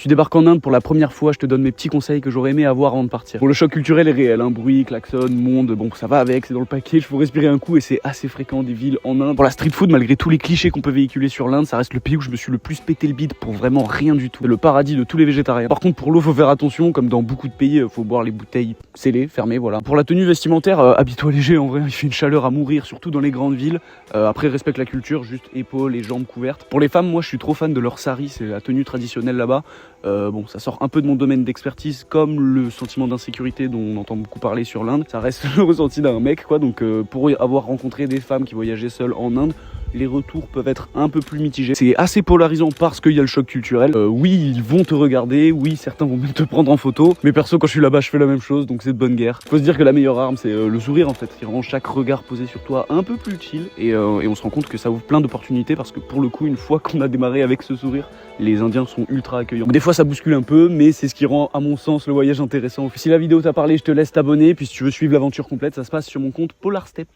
Tu débarques en Inde pour la première fois, je te donne mes petits conseils que j'aurais aimé avoir avant de partir. Bon, le choc culturel est réel, hein, bruit, klaxon, monde, bon ça va avec, c'est dans le package, faut respirer un coup et c'est assez fréquent des villes en Inde. Pour la street food, malgré tous les clichés qu'on peut véhiculer sur l'Inde, ça reste le pays où je me suis le plus pété le bide pour vraiment rien du tout. C'est le paradis de tous les végétariens. Par contre pour l'eau faut faire attention, comme dans beaucoup de pays, faut boire les bouteilles scellées, fermées, voilà. Pour la tenue vestimentaire, habille-toi léger en vrai, il fait une chaleur à mourir, surtout dans les grandes villes. Après respecte la culture, juste épaules et jambes couvertes. Pour les femmes, moi je suis trop fan de leur sari, c'est la tenue traditionnelle là-bas. Bon, ça sort un peu de mon domaine d'expertise, comme le sentiment d'insécurité dont on entend beaucoup parler sur l'Inde. Ça reste le ressenti d'un mec, quoi. Donc, pour avoir rencontré des femmes qui voyageaient seules en Inde, les retours peuvent être un peu plus mitigés. C'est assez polarisant parce qu'il y a le choc culturel. Oui, ils vont te regarder, oui, certains vont même te prendre en photo. Mais perso, quand je suis là-bas, je fais la même chose, donc c'est de bonne guerre. Faut se dire que la meilleure arme, c'est le sourire en fait, qui rend chaque regard posé sur toi un peu plus chill. Et on se rend compte que ça ouvre plein d'opportunités parce que pour le coup, une fois qu'on a démarré avec ce sourire, les Indiens sont ultra accueillants. Des fois, ça bouscule un peu, mais c'est ce qui rend, à mon sens, le voyage intéressant. Si la vidéo t'a parlé, je te laisse t'abonner. Puis si tu veux suivre l'aventure complète, ça se passe sur mon compte Polar Step.